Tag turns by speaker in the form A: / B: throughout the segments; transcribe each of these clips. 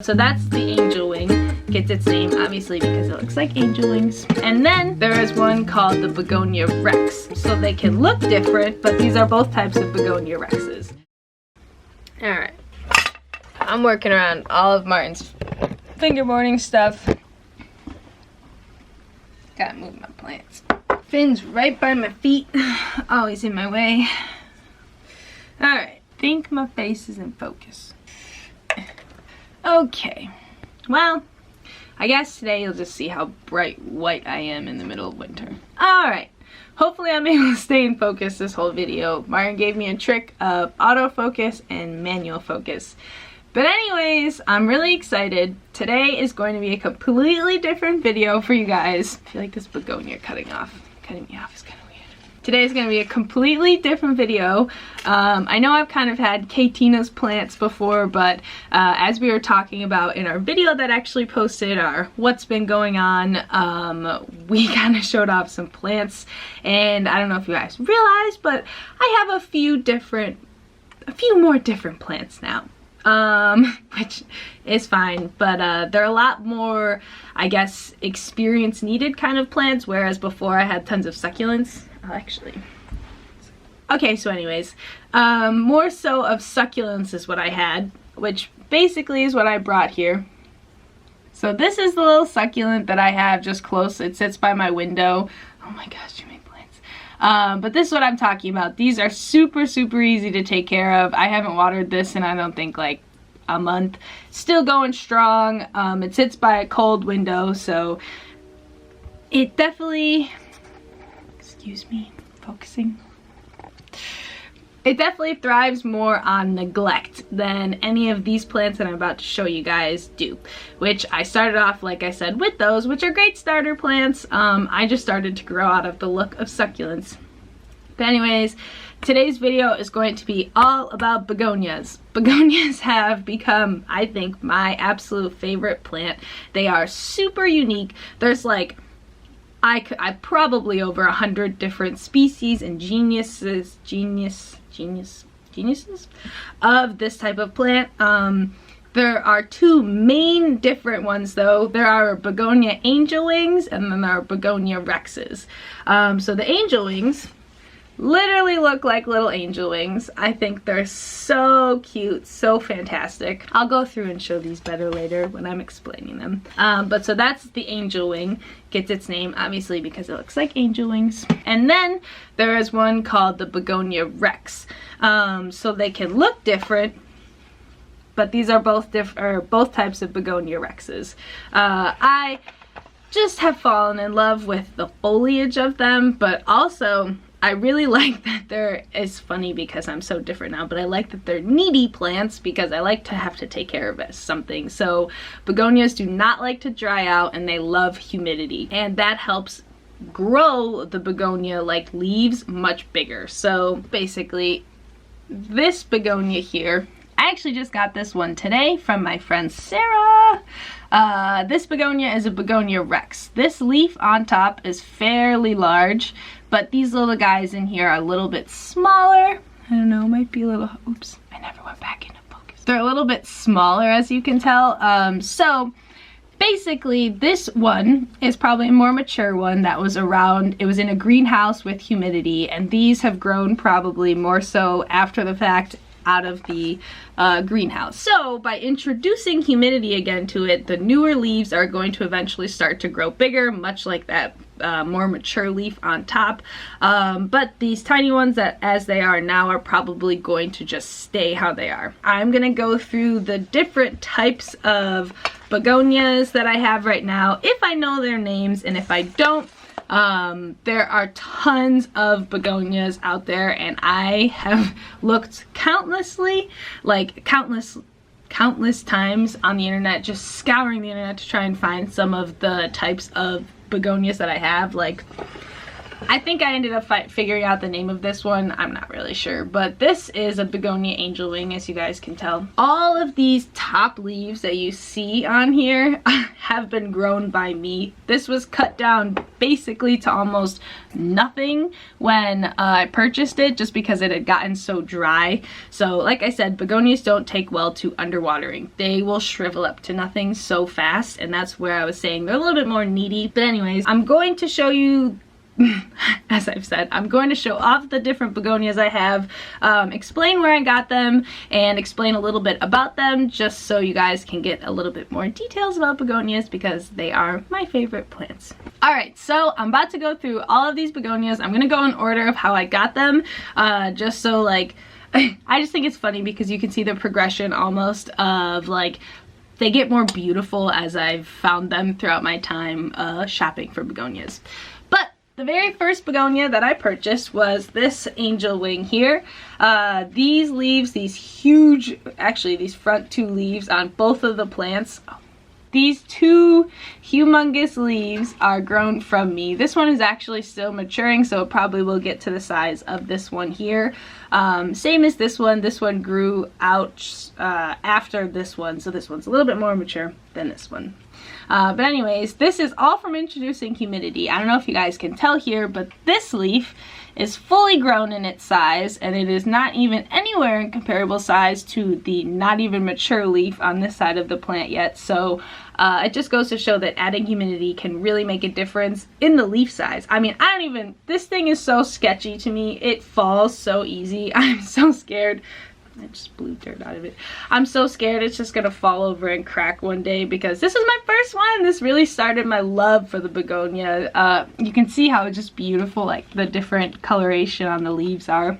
A: So that's the angel wing. Gets its name obviously because it looks like angel wings. And then there is one called the Begonia Rex. So they can look different, but these are both types of Begonia Rexes. Alright. I'm working around all of Martin's fingerboarding stuff. Gotta move my plants. Finn's right by my feet. Always in my way. Alright. Think my face is in focus. Okay, well, I guess today you'll just see how bright white I am in the middle of winter. Alright, hopefully I'm able to stay in focus this whole video. Martin gave me a trick of autofocus and manual focus. But anyways, I'm really excited. Today is going to be a completely different video for you guys. I feel like this begonia cutting me off is kind of weird. Today is going to be a completely different video. I know I've kind of had Ktinas plants before, but as we were talking about in our video that actually posted our what's been going on, we kind of showed off some plants, and I don't know if you guys realized, but I have a few more different plants now. Which is fine, but they're a lot more, I guess, experience needed kind of plants, whereas before I had tons of succulents. Okay, so anyways, more so of succulents is what I had, which basically is what I brought here. So this is the little succulent that I have just close. It sits by my window. Oh my gosh, too many plants. But this is what I'm talking about. These are super, super easy to take care of. I haven't watered this in I don't think like a month. Still going strong. It sits by a cold window, so it definitely, excuse me, focusing. It definitely thrives more on neglect than any of these plants that I'm about to show you guys do, which I started off, like I said, with those, which are great starter plants. I just started to grow out of the look of succulents. But anyways, today's video is going to be all about begonias. Begonias have become, I think, my absolute favorite plant. They are super unique. There's like I probably over 100 different species and geniuses of this type of plant. There are two main different ones though. There are Begonia angel wings and then there are Begonia Rexes. So the angel wings literally look like little angel wings. I think they're so cute, so fantastic. I'll go through and show these better later when I'm explaining them. But so that's the angel wing. Gets its name obviously because it looks like angel wings. And then there is one called the Begonia Rex. So they can look different, but these are both types of Begonia Rexes. I just have fallen in love with the foliage of them, but also I really like that it's funny because I'm so different now, but I like that they're needy plants because I like to have to take care of something. So begonias do not like to dry out and they love humidity, and that helps grow the begonia like leaves much bigger. So basically this begonia here, I actually just got this one today from my friend Sarah. This begonia is a Begonia Rex. This leaf on top is fairly large, but these little guys in here are a little bit smaller. I don't know, might be a little, oops, I never went back into focus. They're a little bit smaller, as you can tell. So basically this one is probably a more mature one that was around, it was in a greenhouse with humidity, and these have grown probably more so after the fact out of the greenhouse. So by introducing humidity again to it, the newer leaves are going to eventually start to grow bigger, much like that more mature leaf on top. But these tiny ones that as they are now are probably going to just stay how they are. I'm gonna go through the different types of begonias that I have right now, if I know their names, and if I don't, there are tons of begonias out there, and I have looked countless times on the internet, just scouring the internet to try and find some of the types of begonias that I have. Like, I think I ended up figuring out the name of this one. I'm not really sure, but this is a Begonia angel wing, as you guys can tell. All of these top leaves that you see on here have been grown by me. This was cut down basically to almost nothing when I purchased it, just because it had gotten so dry. So like I said, begonias don't take well to underwatering. They will shrivel up to nothing so fast, and that's where I was saying they're a little bit more needy. But anyways, I'm going to show you, as I've said, I'm going to show off the different begonias I have, explain where I got them, and explain a little bit about them, just so you guys can get a little bit more details about begonias, because they are my favorite plants. Alright, so I'm about to go through all of these begonias. I'm going to go in order of how I got them, just so like, I just think it's funny because you can see the progression almost of like, they get more beautiful as I've found them throughout my time shopping for begonias. But the very first begonia that I purchased was this angel wing here. These leaves, these huge, actually these front two leaves on both of the plants, these two humongous leaves are grown from me. This one is actually still maturing, so it probably will get to the size of this one here. Same as this one grew out after this one, so this one's a little bit more mature than this one. But anyways, this is all from introducing humidity. I don't know if you guys can tell here, but this leaf is fully grown in its size, and it is not even anywhere in comparable size to the not even mature leaf on this side of the plant yet. So it just goes to show that adding humidity can really make a difference in the leaf size. I mean, this thing is so sketchy to me. It falls so easy. I'm so scared. I just blew dirt out of it. I'm so scared it's just gonna fall over and crack one day, because this is my first one. This really started my love for the begonia. You can see how it's just beautiful, like the different coloration on the leaves are.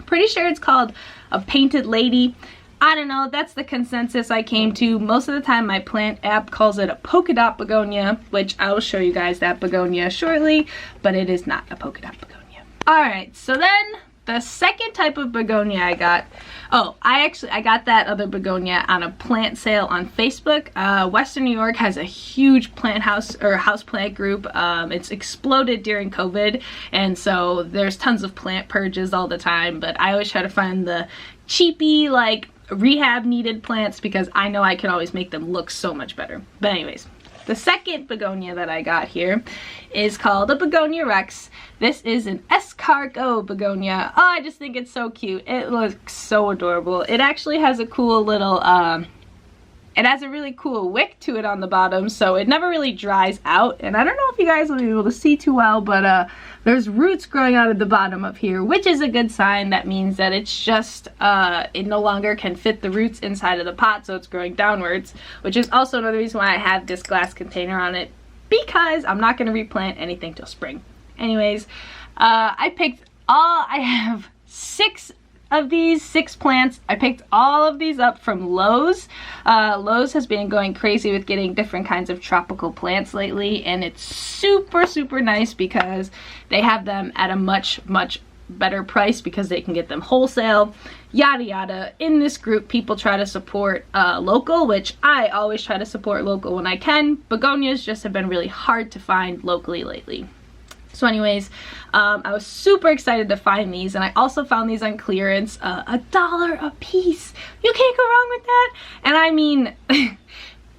A: Pretty sure it's called a painted lady. I don't know, that's the consensus I came to. Most of the time my plant app calls it a polka dot begonia, which I will show you guys that begonia shortly, but it is not a polka dot begonia. Alright, so then the second type of begonia I got, I got that other begonia on a plant sale on Facebook. Western New York has a huge plant house or house plant group. It's exploded during COVID, and so there's tons of plant purges all the time, but I always try to find the cheapy, like rehab needed plants, because I know I can always make them look so much better. But anyways, the second begonia that I got here is called a Begonia Rex. This is an Escargot Begonia. Oh, I just think it's so cute. It looks so adorable. It actually has a cool little, it has a really cool wick to it on the bottom, so it never really dries out. And I don't know if you guys will be able to see too well, but there's roots growing out of the bottom of here, which is a good sign. That means that it's just, it no longer can fit the roots inside of the pot, so it's growing downwards, which is also another reason why I have this glass container on it, because I'm not going to replant anything till spring. Anyways, I have 6 of these 6 plants. I picked all of these up from Lowe's. Lowe's has been going crazy with getting different kinds of tropical plants lately, and it's super, super nice because they have them at a much, much better price because they can get them wholesale, yada yada. In this group, people try to support local, which I always try to support local when I can. Begonias just have been really hard to find locally lately. So anyways, I was super excited to find these, and I also found these on clearance, $1 a piece. You can't go wrong with that. And I mean,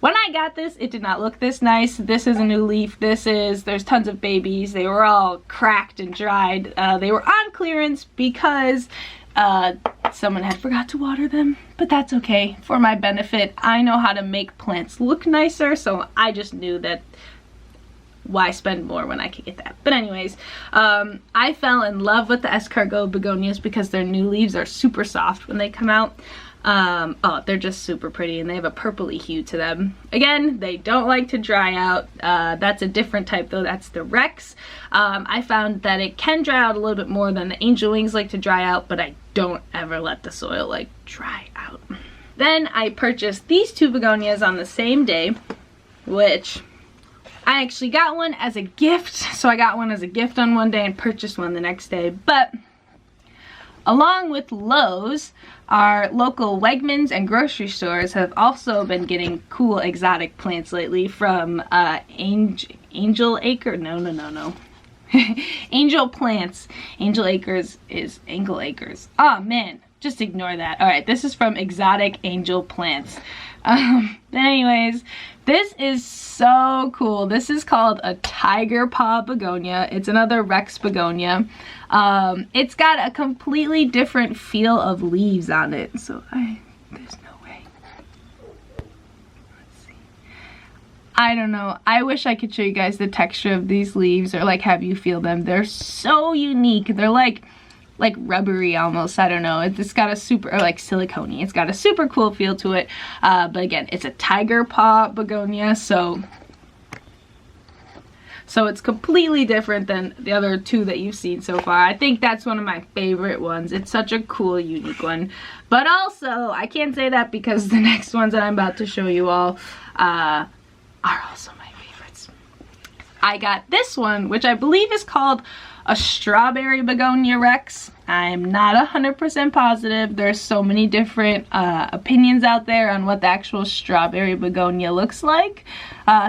A: when I got this, it did not look this nice. This is a new leaf. There's tons of babies. They were all cracked and dried. They were on clearance because someone had forgot to water them, but that's okay. For my benefit, I know how to make plants look nicer, so I just knew that why spend more when I could get that. But anyways, I fell in love with the Escargot Begonias because their new leaves are super soft when they come out. Oh, they're just super pretty, and they have a purpley hue to them. Again, they don't like to dry out. That's a different type though. That's the Rex. I found that it can dry out a little bit more than the angel wings like to dry out, but I don't ever let the soil like dry out. Then I purchased these 2 begonias on the same day, which I actually got one as a gift. So I got one as a gift on one day and purchased one the next day. But along with Lowe's, our local Wegmans and grocery stores have also been getting cool exotic plants lately from Angel Acre. No. Angel plants. Angel acres is Angel acres. Oh man, just ignore that. All right, this is from Exotic Angel Plants. Anyways, this is so cool. This is called a tiger paw begonia. It's another Rex begonia. It's got a completely different feel of leaves on it. So there's no way. Let's see. I don't know. I wish I could show you guys the texture of these leaves or like have you feel them. They're so unique. They're like rubbery almost. I don't know. It's got a super, or like silicone-y. It's got a super cool feel to it. But again, it's a tiger paw begonia, so it's completely different than the other two that you've seen so far. I think that's one of my favorite ones. It's such a cool, unique one. But also, I can't say that because the next ones that I'm about to show you all are also my favorites. I got this one, which I believe is called a Strawberry Begonia Rex. I'm not 100% positive. There's so many different opinions out there on what the actual Strawberry Begonia looks like.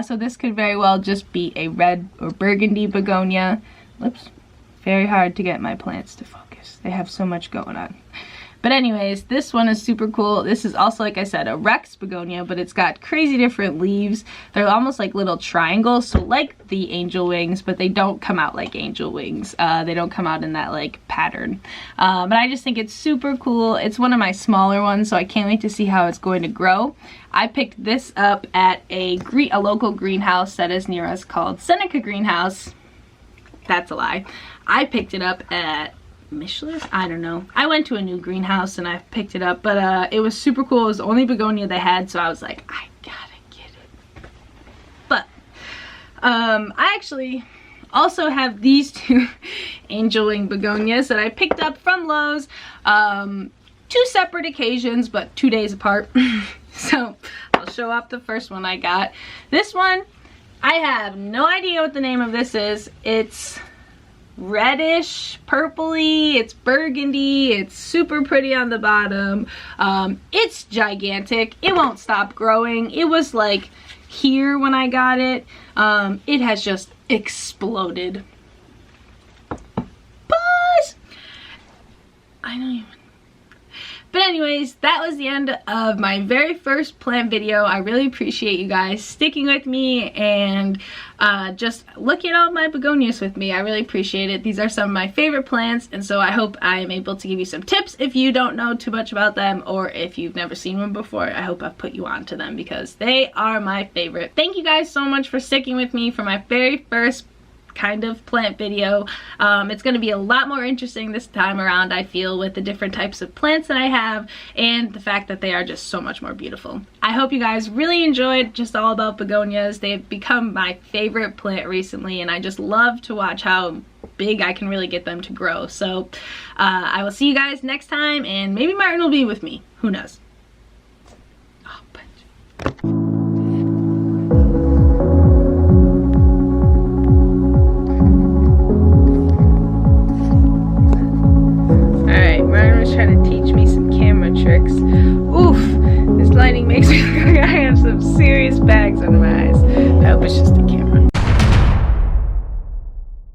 A: So this could very well just be a red or burgundy begonia. Oops, very hard to get my plants to focus. They have so much going on. But anyways, this one is super cool. This is also, like I said, a Rex begonia, but it's got crazy different leaves. They're almost like little triangles, so like the angel wings, but they don't come out like angel wings. They don't come out in that like pattern. But I just think it's super cool. It's one of my smaller ones, so I can't wait to see how it's going to grow. I picked this up at a local greenhouse that is near us called Seneca Greenhouse. That's a lie. I picked it up at Michelin's? I don't know. I went to a new greenhouse and I picked it up, but it was super cool. It was the only begonia they had, so I was like, I gotta get it. But I actually also have these two angel wing begonias that I picked up from Lowe's. 2 separate occasions, but 2 days apart. So I'll show off the first one I got. This one, I have no idea what the name of this is. It's reddish purpley, it's burgundy, it's super pretty on the bottom. It's gigantic. It won't stop growing. It was like here when I got it. It has just exploded. But I don't even. But anyways, that was the end of my very first plant video. I really appreciate you guys sticking with me and just looking at all my begonias with me. I really appreciate it. These are some of my favorite plants, and so I hope I am able to give you some tips if you don't know too much about them, or if you've never seen one before. I hope I've put you on to them because they are my favorite. Thank you guys so much for sticking with me for my very first kind of plant video. It's going to be a lot more interesting this time around, I feel, with the different types of plants that I have and the fact that they are just so much more beautiful. I hope you guys really enjoyed just all about begonias. They've become my favorite plant recently, and I just love to watch how big I can really get them to grow. So I will see you guys next time, and maybe Martin will be with me. Who knows? Oh, but trying to teach me some camera tricks. Oof, this lighting makes me look like I have some